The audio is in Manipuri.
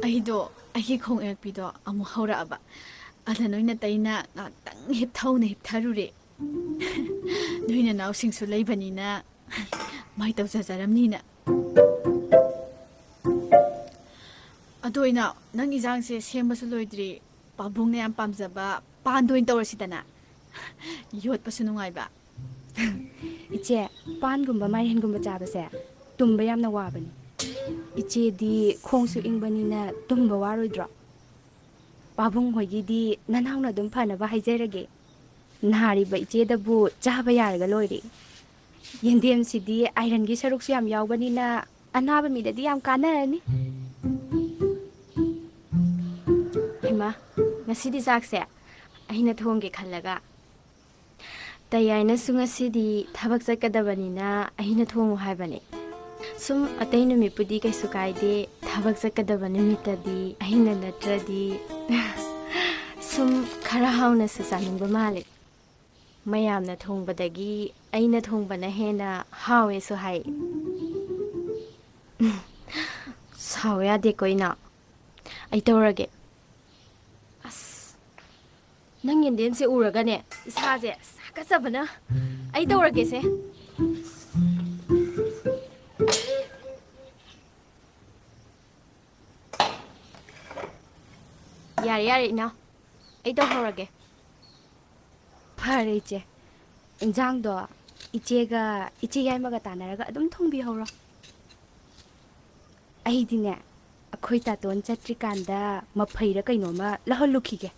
ꯑꯩꯗꯣ ꯑꯩꯒꯤ ꯈꯣꯡ ꯑꯦꯔꯛꯄꯤꯗꯣ ꯑꯃꯨꯛ ꯍꯧꯔꯛꯑꯕ ꯑꯗ ꯅꯣꯏꯅ ꯇꯩꯅ ꯉꯥꯛꯇꯪ ꯍꯤꯞꯊꯧꯅ ꯍꯤꯞꯊꯔꯨꯔꯦ. ꯅꯣꯏ ꯅꯅꯥꯎꯁꯤꯡꯁꯨ ꯂꯩꯕꯅꯤꯅ ꯃꯥꯏ ꯇꯧꯖꯖꯔꯝꯅꯤꯅ. ꯑꯗꯣ ꯏꯅꯥꯎ ꯅꯪ ꯏꯟꯖꯥꯡꯁꯦ ꯁꯦꯝꯕꯁꯨ ꯂꯣꯏꯗ꯭ꯔꯤ. ꯄꯥꯕꯨꯡꯅ ꯌꯥꯝ ꯄꯥꯝꯖꯕ ꯄꯥꯟꯗ ꯑꯣꯏꯅ ꯇꯧꯔꯁꯤꯗꯅ. ꯌꯣꯠꯄꯁꯨ ꯅꯨꯡꯉꯥꯏꯕ. ꯏꯆꯦ, ꯄꯥꯟꯒꯨꯝꯕ ꯃꯥꯏꯔꯦꯟꯒꯨꯝꯕ ꯆꯥꯕꯁꯦ ꯇꯨꯝꯕ ꯌꯥꯝꯅ ꯋꯥꯕꯅꯤ. ꯏꯆꯦꯗꯤ ꯈꯣꯡꯁꯨ ꯏꯪꯕꯅꯤꯅ ꯇꯨꯝꯕ ꯋꯥꯔꯣꯏꯗ꯭ꯔꯣ? ꯄꯥꯕꯨꯡ ꯍꯣꯏꯒꯤꯗꯤ ꯅꯅꯥꯎꯅ ꯑꯗꯨꯝ ꯐꯅꯕ ꯍꯥꯏꯖꯔꯒꯦ. ꯅꯥꯔꯤꯕ ꯏꯆꯦꯗꯕꯨ ꯆꯥꯕ ꯌꯥꯔꯒ ꯂꯣꯏꯔꯦ. ꯌꯦꯟꯗꯦꯝꯁꯤꯗꯤ ꯑꯥꯏꯔꯟꯒꯤ ꯁꯔꯨꯛꯁꯨ ꯌꯥꯝ ꯌꯥꯎꯕꯅꯤꯅ ꯑꯅꯥꯕ ꯃꯤꯗꯗꯤ ꯌꯥꯝ ꯀꯥꯟꯅꯔꯅꯤ. ꯍꯩꯃꯥ, ꯉꯁꯤꯗꯤ ꯆꯥꯛꯁꯦ ꯑꯩꯅ ꯊꯣꯡꯒꯦ ꯈꯜꯂꯒ ꯇꯌꯥꯏꯅꯁꯨ ꯉꯁꯤꯗꯤ ꯊꯕꯛ ꯆꯠꯀꯗꯕꯅꯤꯅ ꯑꯩꯅ ꯊꯣꯡꯉꯨ ꯍꯥꯏꯕꯅꯦ. ꯁꯨꯝ ꯑꯇꯩ ꯅꯨꯃꯤꯠꯄꯨꯗꯤ ꯀꯩꯁꯨ ꯀꯥꯏꯗꯦ. ꯊꯕꯛ ꯆꯠꯀꯗꯕ ꯅꯨꯃꯤꯠꯇꯗꯤ ꯑꯩꯅ ꯅꯠꯇ꯭ꯔꯗꯤ ꯁꯨꯝ ꯈꯔ ꯍꯥꯎꯅꯁꯨ ꯆꯥꯅꯤꯡꯕ ꯃꯥꯜꯂꯦ. ꯃꯌꯥꯝꯅ ꯊꯣꯡꯕꯗꯒꯤ ꯑꯩꯅ ꯊꯣꯡꯕꯅ ꯍꯦꯟꯅ ꯍꯥꯎꯋꯦꯁꯨ ꯍꯥꯏ. ꯁꯥꯎ ꯌꯥꯗꯦꯀꯣ ꯏꯅꯥꯎ. ꯑꯩ ꯇꯧꯔꯒꯦ. ꯑꯁ, ꯅꯪ ꯌꯦꯟꯗꯦꯝꯁꯦ ꯎꯔꯒꯅꯦ ꯏꯁꯥꯁꯦ ꯁꯥꯒꯠꯆꯕꯅ. ꯑꯩ ꯇꯧꯔꯒꯦꯁꯦ. ꯌꯥꯔꯦ ꯌꯥꯔꯦ ꯏꯅꯥꯎ, ꯑꯩ ꯇꯧꯍꯧꯔꯒꯦ. ꯐꯔꯦ ꯏꯆꯦ. ꯏꯟꯖꯥꯡꯗꯣ ꯏꯆꯦꯒ ꯏꯆꯦ ꯌꯥꯏꯃꯒ ꯇꯥꯟꯅꯔꯒ ꯑꯗꯨꯝ ꯊꯣꯡꯕꯤꯍꯧꯔꯣ. ꯑꯩꯗꯤꯅꯦ ꯑꯩꯈꯣꯏ ꯇꯥꯇꯣꯟ ꯆꯠꯇ꯭ꯔꯤꯀꯥꯟꯗ ꯃꯐꯩꯔ ꯀꯩꯅꯣꯝꯃ ꯂꯧꯍꯜꯂꯨꯈꯤꯒꯦ.